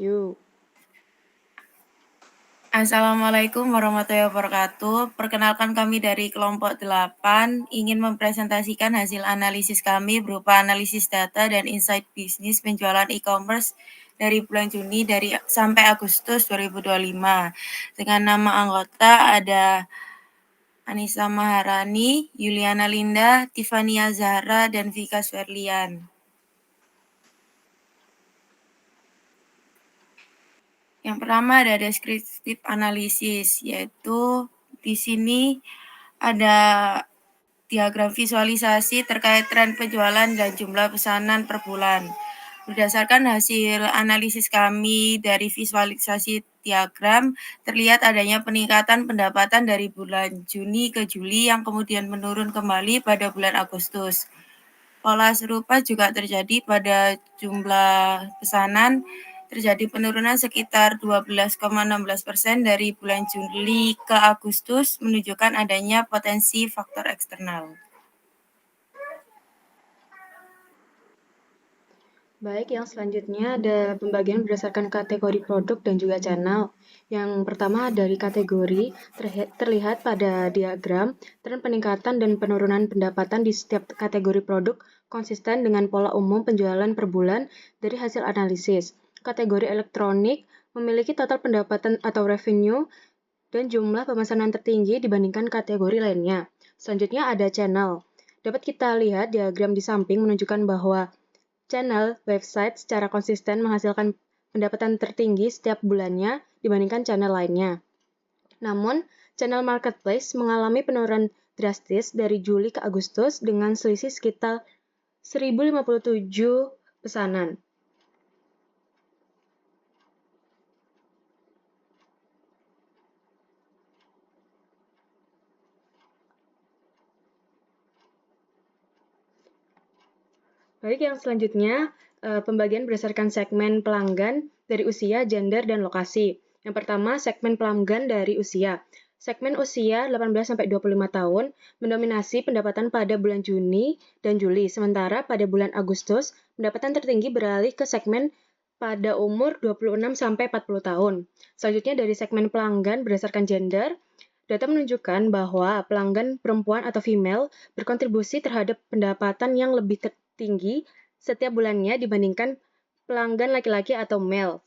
Yuk. Assalamualaikum warahmatullahi wabarakatuh. Perkenalkan kami dari kelompok 8 ingin mempresentasikan hasil analisis kami berupa analisis data dan insight bisnis penjualan e-commerce dari bulan Juni sampai Agustus 2025. Dengan nama anggota ada Anissa Maharani, Yuliana Linda, Tifania Zahra, dan Vika Sverlian. Yang pertama ada deskriptif analisis, yaitu di sini ada diagram visualisasi terkait tren penjualan dan jumlah pesanan per bulan. Berdasarkan hasil analisis kami dari visualisasi diagram, terlihat adanya peningkatan pendapatan dari bulan Juni ke Juli yang kemudian menurun kembali pada bulan Agustus. Pola serupa juga terjadi pada jumlah pesanan, terjadi penurunan sekitar 12,16% dari bulan Juli ke Agustus, menunjukkan adanya potensi faktor eksternal. Baik, yang selanjutnya ada pembagian berdasarkan kategori produk dan juga channel. Yang pertama dari kategori terlihat pada diagram tren peningkatan dan penurunan pendapatan di setiap kategori produk konsisten dengan pola umum penjualan per bulan dari hasil analisis. Kategori elektronik memiliki total pendapatan atau revenue dan jumlah pemesanan tertinggi dibandingkan kategori lainnya. Selanjutnya ada channel. Dapat kita lihat diagram di samping menunjukkan bahwa channel website secara konsisten menghasilkan pendapatan tertinggi setiap bulannya dibandingkan channel lainnya. Namun, channel marketplace mengalami penurunan drastis dari Juli ke Agustus dengan selisih sekitar 1057 pesanan. Baik, yang selanjutnya pembagian berdasarkan segmen pelanggan dari usia, gender, dan lokasi. Yang pertama, segmen pelanggan dari usia. Segmen usia 18-25 tahun mendominasi pendapatan pada bulan Juni dan Juli, sementara pada bulan Agustus pendapatan tertinggi beralih ke segmen pada umur 26-40 tahun. Selanjutnya dari segmen pelanggan berdasarkan gender, data menunjukkan bahwa pelanggan perempuan atau female berkontribusi terhadap pendapatan yang lebih tinggi setiap bulannya dibandingkan pelanggan laki-laki atau male.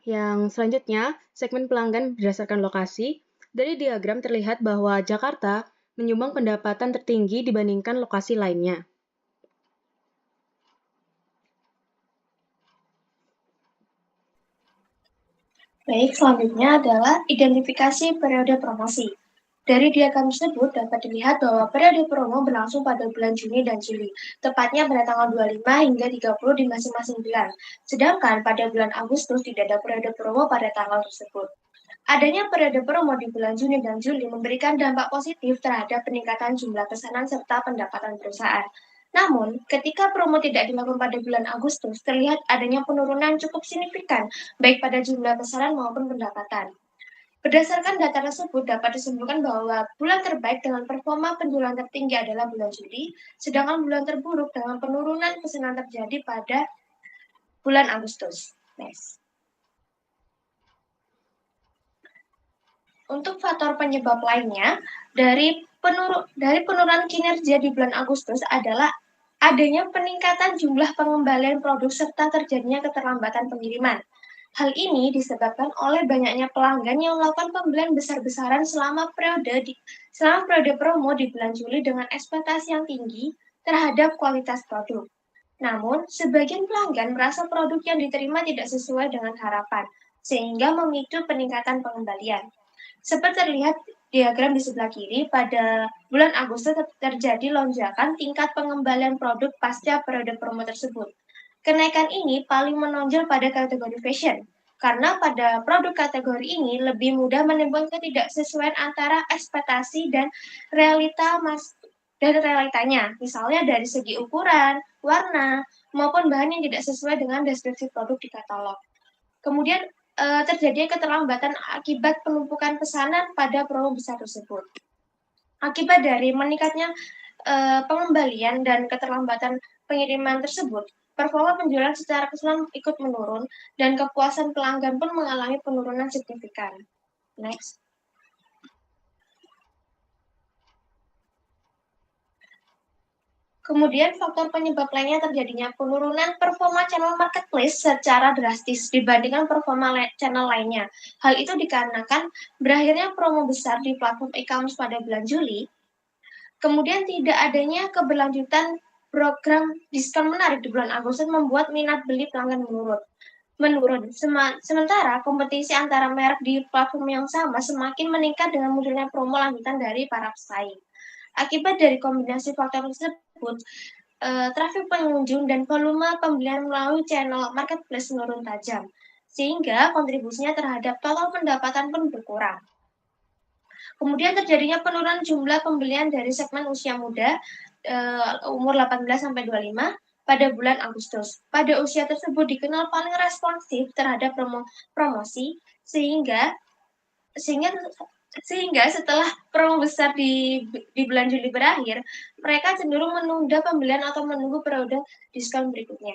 Yang selanjutnya, segmen pelanggan berdasarkan lokasi. Dari diagram terlihat bahwa Jakarta menyumbang pendapatan tertinggi dibandingkan lokasi lainnya. Baik, selanjutnya adalah identifikasi periode promosi. Dari diagram tersebut dapat dilihat bahwa periode promo berlangsung pada bulan Juni dan Juli, tepatnya pada tanggal 25 hingga 30 di masing-masing bulan. Sedangkan pada bulan Agustus tidak ada periode promo pada tanggal tersebut. Adanya periode promo di bulan Juni dan Juli memberikan dampak positif terhadap peningkatan jumlah pesanan serta pendapatan perusahaan. Namun, ketika promo tidak dilakukan pada bulan Agustus, terlihat adanya penurunan cukup signifikan, baik pada jumlah pesanan maupun pendapatan. Berdasarkan data tersebut, dapat disimpulkan bahwa bulan terbaik dengan performa penjualan tertinggi adalah bulan Juli, sedangkan bulan terburuk dengan penurunan pesanan terjadi pada bulan Agustus. Next. Untuk faktor penyebab lainnya, dari penurunan kinerja di bulan Agustus adalah adanya peningkatan jumlah pengembalian produk serta terjadinya keterlambatan pengiriman. Hal ini disebabkan oleh banyaknya pelanggan yang melakukan pembelian besar-besaran selama periode promo di bulan Juli dengan ekspektasi yang tinggi terhadap kualitas produk. Namun, sebagian pelanggan merasa produk yang diterima tidak sesuai dengan harapan, sehingga memicu peningkatan pengembalian. Seperti terlihat diagram di sebelah kiri, pada bulan Agustus terjadi lonjakan tingkat pengembalian produk pasca periode promo tersebut. Kenaikan ini paling menonjol pada kategori fashion, karena pada produk kategori ini lebih mudah menimbulkan ketidaksesuaian antara ekspektasi dan realitanya, misalnya dari segi ukuran, warna, maupun bahan yang tidak sesuai dengan deskripsi produk di katalog. Kemudian terjadi keterlambatan akibat penumpukan pesanan pada promo besar tersebut. Akibat dari meningkatnya pengembalian dan keterlambatan pengiriman tersebut, performa penjualan secara keseluruhan ikut menurun, dan kepuasan pelanggan pun mengalami penurunan signifikan. Next. Kemudian faktor penyebab lainnya terjadinya penurunan performa channel marketplace secara drastis dibandingkan performa channel lainnya. Hal itu dikarenakan berakhirnya promo besar di platform e-commerce pada bulan Juli, kemudian tidak adanya keberlanjutan program diskon menarik di bulan Agustus membuat minat beli pelanggan menurun. Sementara kompetisi antara merek di platform yang sama semakin meningkat dengan munculnya promo lanjutan dari para pesaing. Akibat dari kombinasi faktor tersebut, trafik pengunjung dan volume pembelian melalui channel marketplace menurun tajam, sehingga kontribusinya terhadap total pendapatan pun berkurang. Kemudian terjadinya penurunan jumlah pembelian dari segmen usia muda, umur 18-25, pada bulan Agustus. Pada usia tersebut dikenal paling responsif terhadap promosi, sehingga setelah promo besar di bulan Juli berakhir, mereka cenderung menunda pembelian atau menunggu periode diskon berikutnya.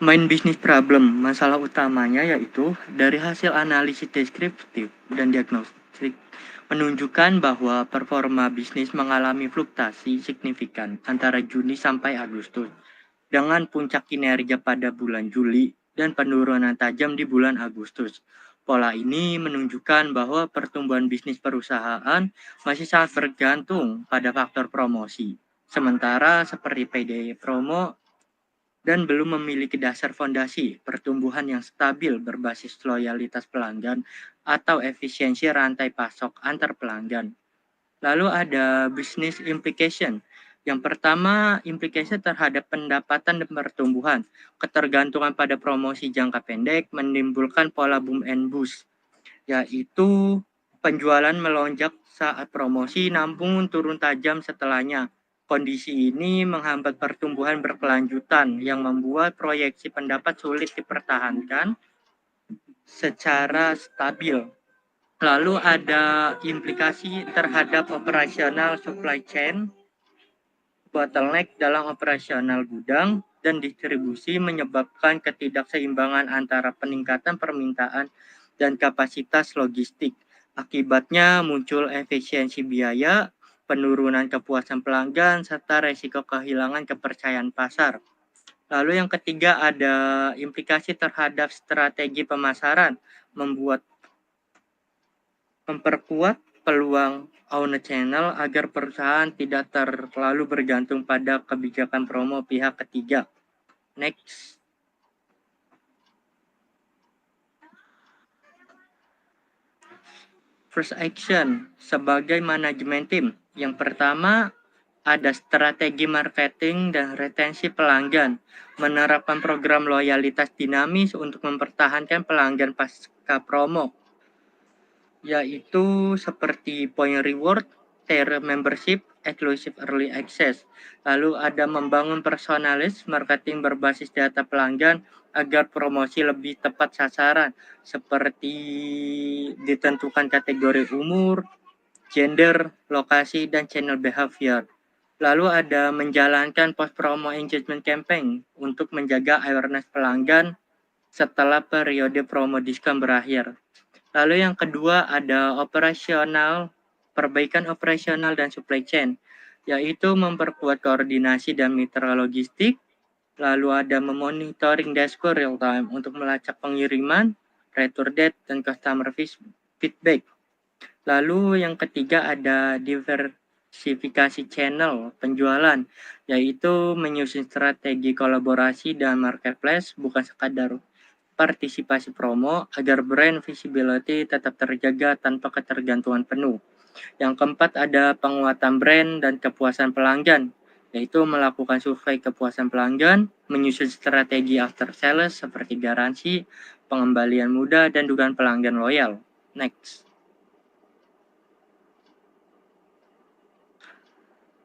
Main business problem, masalah utamanya yaitu dari hasil analisis deskriptif dan diagnostik menunjukkan bahwa performa bisnis mengalami fluktuasi signifikan antara Juni sampai Agustus, dengan puncak kinerja pada bulan Juli dan penurunan tajam di bulan Agustus. Pola ini menunjukkan bahwa pertumbuhan bisnis perusahaan masih sangat bergantung pada faktor promosi, sementara seperti PDE promo dan belum memiliki dasar fondasi pertumbuhan yang stabil berbasis loyalitas pelanggan atau efisiensi rantai pasok antar pelanggan. Lalu ada business implication. Yang pertama, implikasi terhadap pendapatan dan pertumbuhan. Ketergantungan pada promosi jangka pendek menimbulkan pola boom and bust, yaitu penjualan melonjak saat promosi namun turun tajam setelahnya. Kondisi ini menghambat pertumbuhan berkelanjutan yang membuat proyeksi pendapat sulit dipertahankan secara stabil. Lalu ada implikasi terhadap operasional supply chain, bottleneck dalam operasional gudang dan distribusi menyebabkan ketidakseimbangan antara peningkatan permintaan dan kapasitas logistik. Akibatnya muncul efisiensi biaya, penurunan kepuasan pelanggan, serta resiko kehilangan kepercayaan pasar. Lalu yang ketiga ada implikasi terhadap strategi pemasaran, memperkuat peluang own channel agar perusahaan tidak terlalu bergantung pada kebijakan promo pihak ketiga. Next. First action sebagai manajemen tim. Yang pertama, ada strategi marketing dan retensi pelanggan. Menerapkan program loyalitas dinamis untuk mempertahankan pelanggan pasca promo, yaitu seperti point reward, tier membership, exclusive early access. Lalu ada membangun personalis marketing berbasis data pelanggan agar promosi lebih tepat sasaran, seperti ditentukan kategori umur, gender, lokasi, dan channel behavior. Lalu ada menjalankan post-promo engagement campaign untuk menjaga awareness pelanggan setelah periode promo diskon berakhir. Lalu yang kedua ada perbaikan operasional dan supply chain, yaitu memperkuat koordinasi dan mitra logistik. Lalu ada memonitoring dashboard real time untuk melacak pengiriman, return date, dan customer feedback. Lalu yang ketiga ada diversifikasi channel penjualan, yaitu menyusun strategi kolaborasi dan marketplace bukan sekadar partisipasi promo agar brand visibility tetap terjaga tanpa ketergantungan penuh. Yang keempat ada penguatan brand dan kepuasan pelanggan, yaitu melakukan survei kepuasan pelanggan, menyusun strategi after sales seperti garansi, pengembalian mudah, dan dugaan pelanggan loyal. Next.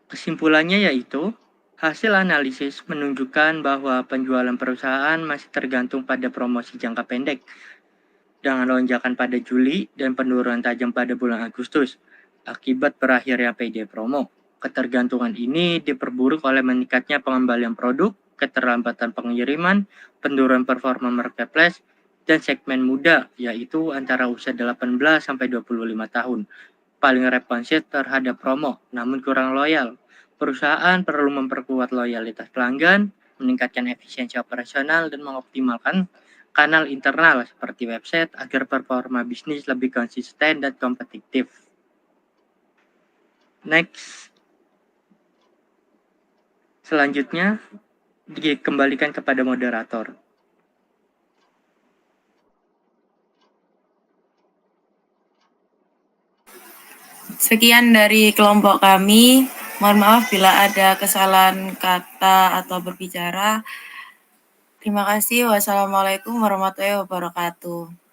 Kesimpulannya yaitu, hasil analisis menunjukkan bahwa penjualan perusahaan masih tergantung pada promosi jangka pendek dengan lonjakan pada Juli dan penurunan tajam pada bulan Agustus akibat berakhirnya payday promo. Ketergantungan ini diperburuk oleh meningkatnya pengembalian produk, keterlambatan pengiriman, penurunan performa marketplace, dan segmen muda, yaitu antara usia 18 sampai 25 tahun. Paling responsif terhadap promo, namun kurang loyal. Perusahaan perlu memperkuat loyalitas pelanggan, meningkatkan efisiensi operasional, dan mengoptimalkan kanal internal seperti website agar performa bisnis lebih konsisten dan kompetitif. Next. Selanjutnya, dikembalikan kepada moderator. Sekian dari kelompok kami. Mohon maaf bila ada kesalahan kata atau berbicara. Terima kasih. Wassalamualaikum warahmatullahi wabarakatuh.